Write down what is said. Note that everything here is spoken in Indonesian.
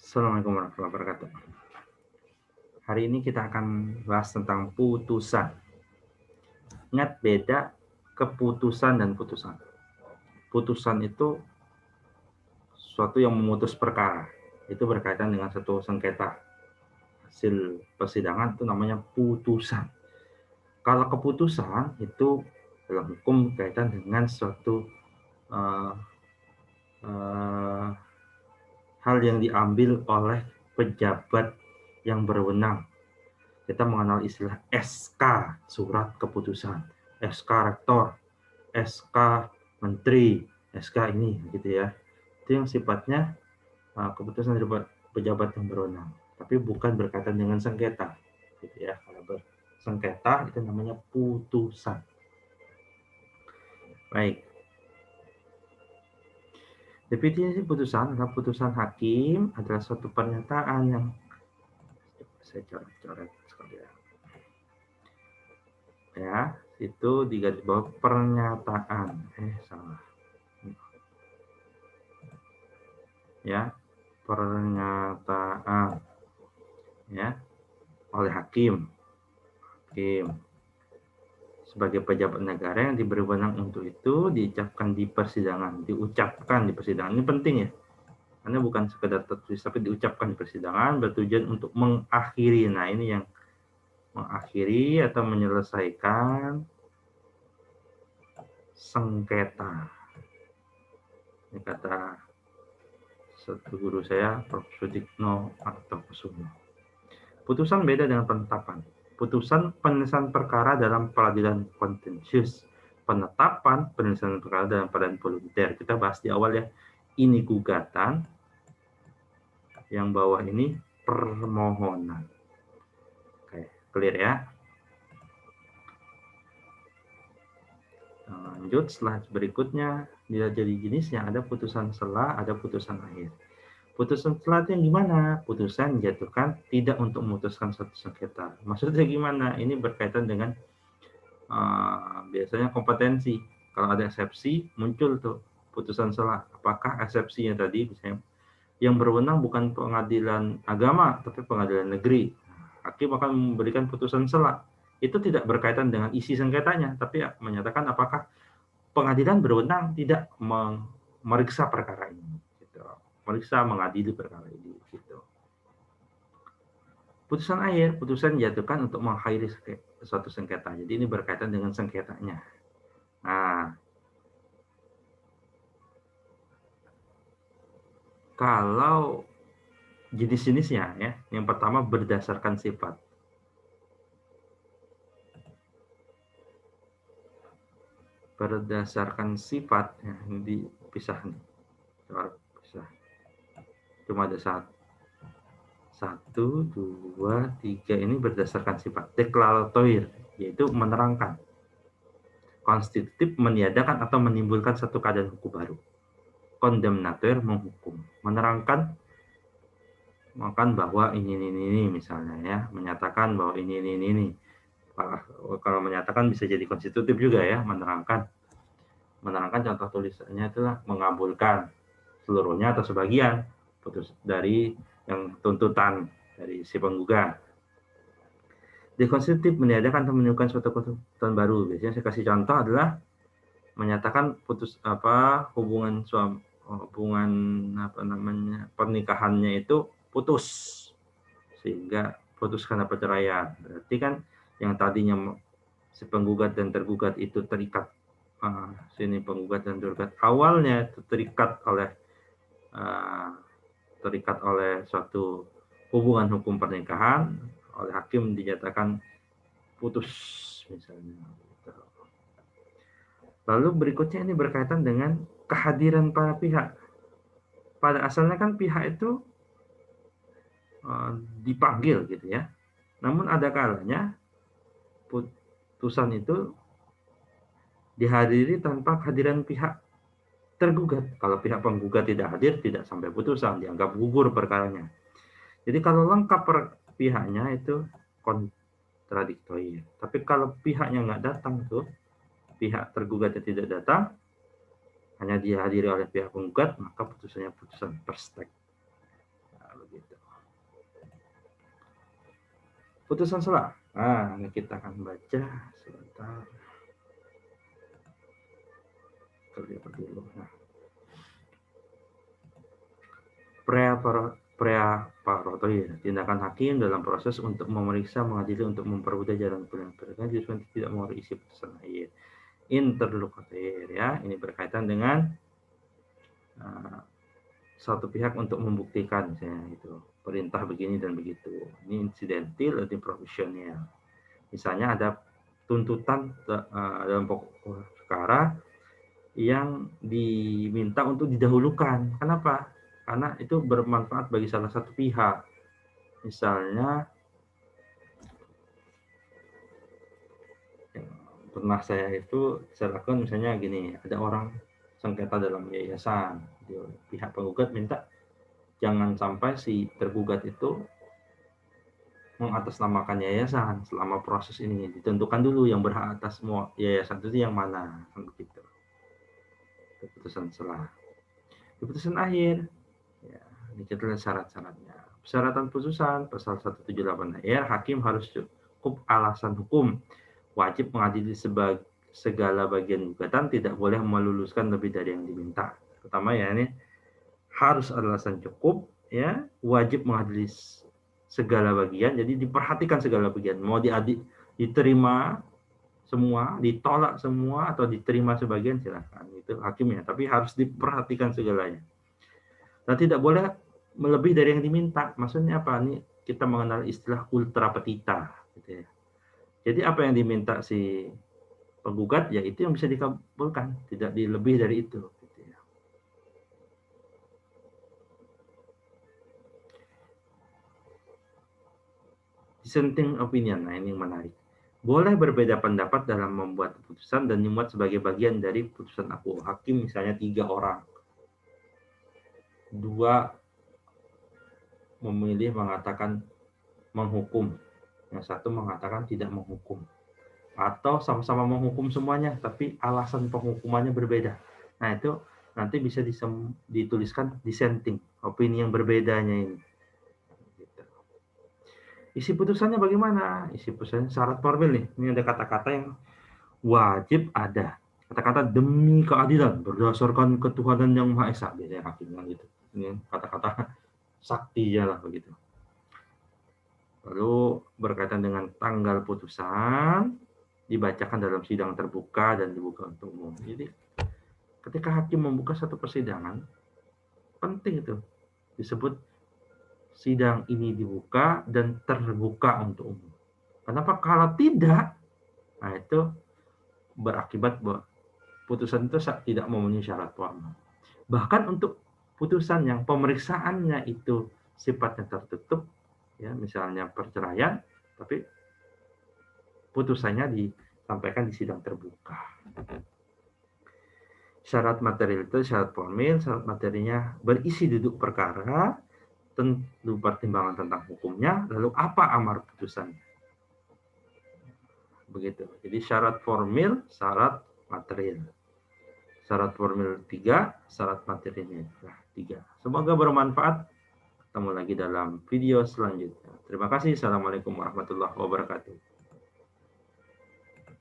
Assalamualaikum warahmatullahi wabarakatuh. Hari ini kita akan bahas tentang putusan. Ingat beda keputusan dan putusan. Putusan itu suatu yang memutus perkara. Itu berkaitan dengan satu sengketa. Hasil persidangan itu namanya putusan. Kalau keputusan itu dalam hukum berkaitan dengan suatu hal yang diambil oleh pejabat yang berwenang. Kita mengenal istilah SK, surat keputusan, SK rektor, SK menteri, SK ini, gitu ya. Itu yang sifatnya keputusan dari pejabat yang berwenang, tapi bukan berkaitan dengan sengketa, gitu ya. Kalau bersengketa itu namanya putusan. Baik. Definisi putusan adalah putusan hakim adalah suatu pernyataan yang saya coret-coret sekali ya. Ya, itu di garis bawah pernyataan. Salah. Ya, pernyataan ya oleh hakim sebagai pejabat negara yang diberi wewenang untuk itu diucapkan di persidangan. Ini penting ya, karena bukan sekedar tertulis tapi diucapkan di persidangan, bertujuan untuk mengakhiri. Nah, ini yang mengakhiri atau menyelesaikan sengketa. Ini kata satu guru saya, Prof. Sudikno Artokusumo. Putusan beda dengan penetapan. Putusan penyelesaian perkara dalam peradilan kontensius. Penetapan penyelesaian perkara dalam peradilan volunter. Kita bahas di awal ya. Ini gugatan, yang bawah ini permohonan. Oke, clear ya. Lanjut, setelah berikutnya dilihat jadi jenisnya, ada putusan sela, ada putusan akhir. Putusan sela itu yang gimana? Putusan dijatuhkan tidak untuk memutuskan suatu sengketa. Maksudnya gimana? Ini berkaitan dengan biasanya kompetensi. Kalau ada eksepsi, muncul tuh putusan sela. Apakah eksepsinya tadi, misalnya, yang berwenang bukan pengadilan agama, tapi pengadilan negeri. Hakim akan memberikan putusan sela. Itu tidak berkaitan dengan isi sengketanya, tapi menyatakan apakah pengadilan berwenang tidak memeriksa perkara ini. Gitu. Meriksa, mengadili perkara ini. Gitu. Putusan akhir, putusan dijatuhkan untuk mengakhiri suatu sengketa. Jadi ini berkaitan dengan sengketanya. Nah, kalau jenis-jenisnya ya, yang pertama berdasarkan sifat. Berdasarkan sifat, ya, ini dipisah nih. Pisah. Cuma ada satu, dua, tiga, ini berdasarkan sifat. Deklaratoir, yaitu menerangkan. Konstitutif, meniadakan atau menimbulkan satu keadaan hukum baru. Kondemnatoir, menghukum, menerangkan bahwa ini misalnya ya, menyatakan bahwa ini. Kalau menyatakan bisa jadi konstitutif juga ya, menerangkan contoh tulisannya itulah mengabulkan seluruhnya atau sebagian putus dari yang tuntutan dari si penggugat. Dekonstitutif, meniadakan atau menimbulkan suatu ketentuan baru. Biasanya saya kasih contoh adalah menyatakan hubungan pernikahannya itu putus, sehingga putus karena perceraian. Berarti kan yang tadinya si penggugat dan tergugat itu terikat, sini penggugat dan tergugat awalnya itu terikat oleh suatu hubungan hukum pernikahan, oleh hakim dinyatakan putus misalnya. Lalu berikutnya ini berkaitan dengan kehadiran para pihak. Pada asalnya kan pihak itu dipanggil gitu ya. Namun ada kalanya putusan itu dihadiri tanpa kehadiran pihak tergugat. Kalau pihak penggugat tidak hadir, tidak sampai putusan, dianggap gugur perkaranya. Jadi kalau lengkap pihaknya itu kontradiktoir. Tapi kalau pihaknya nggak datang tuh, pihak tergugatnya tidak datang, hanya dihadiri oleh pihak penggugat, maka putusannya putusan perstek. Nah, begitu. Putusan sela. Nah, ini kita akan baca sebentar. Terlihat dulu. Nah, preparatoria, tindakan hakim dalam proses untuk memeriksa, mengadili, untuk mempermudah jalan penyidikan justru tidak mengerti isi putusan akhir. Interlokutor, ya, ini berkaitan dengan satu pihak untuk membuktikan, misalnya itu perintah begini dan begitu. Ini insidentil atau profesional. Misalnya ada tuntutan dalam pokok perkara yang diminta untuk didahulukan. Kenapa? Karena itu bermanfaat bagi salah satu pihak. Misalnya, pernah saya lakukan misalnya gini, ada orang sengketa dalam yayasan, pihak penggugat minta jangan sampai si tergugat itu mengatasnamakan yayasan selama proses ini, ditentukan dulu yang berhak atas semua yayasan itu yang mana, begitu. Keputusan selah. Keputusan akhir, ya, ini kita syarat-syaratnya. Persyaratan putusan pasal 178 hakim harus cukup alasan hukum, wajib mengadili segala bagian gugatan, tidak boleh meluluskan lebih dari yang diminta. Pertama ya, ini harus alasan cukup, ya, wajib mengadili segala bagian, jadi diperhatikan segala bagian, mau diterima semua, ditolak semua, atau diterima sebagian, silakan, itu hakimnya, tapi harus diperhatikan segalanya. Dan tidak boleh melebihi dari yang diminta. Maksudnya apa? Ini kita mengenal istilah ultra petita, gitu ya. Jadi apa yang diminta si penggugat, ya itu yang bisa dikabulkan, tidak dilebih dari itu. Gitu ya. Dissenting opinion, nah ini yang menarik. Boleh berbeda pendapat dalam membuat putusan dan dimuat sebagai bagian dari putusan aku. Hakim misalnya 3 orang. 2 memilih mengatakan menghukum, yang 1 mengatakan tidak menghukum. Atau sama-sama menghukum semuanya, tapi alasan penghukumannya berbeda. Nah, itu nanti bisa dituliskan dissenting, opini yang berbedanya ini. Isi putusannya bagaimana? Isi putusannya syarat formil nih. Ini ada kata-kata yang wajib ada. Kata-kata demi keadilan berdasarkan ketuhanan yang Maha Esa, biasanya hakim bilang gitu. Ini kata-kata sakti ya lah begitu. Lalu berkaitan dengan tanggal putusan, dibacakan dalam sidang terbuka dan dibuka untuk umum. Jadi ketika hakim membuka satu persidangan, penting itu disebut sidang ini dibuka dan terbuka untuk umum. Kenapa? Kalau tidak, nah itu berakibat bahwa putusan itu tidak memenuhi syarat formal. Bahkan untuk putusan yang pemeriksaannya itu sifatnya tertutup, ya misalnya perceraian, tapi putusannya disampaikan di sidang terbuka. Syarat material itu syarat formil, syarat materinya berisi duduk perkara, tentu pertimbangan tentang hukumnya, lalu apa amar putusannya. Begitu. Jadi syarat formil, syarat material. Syarat formil 3, syarat materialnya 3. Semoga bermanfaat. Ketemu lagi dalam video selanjutnya. Terima kasih. Assalamualaikum warahmatullahi wabarakatuh.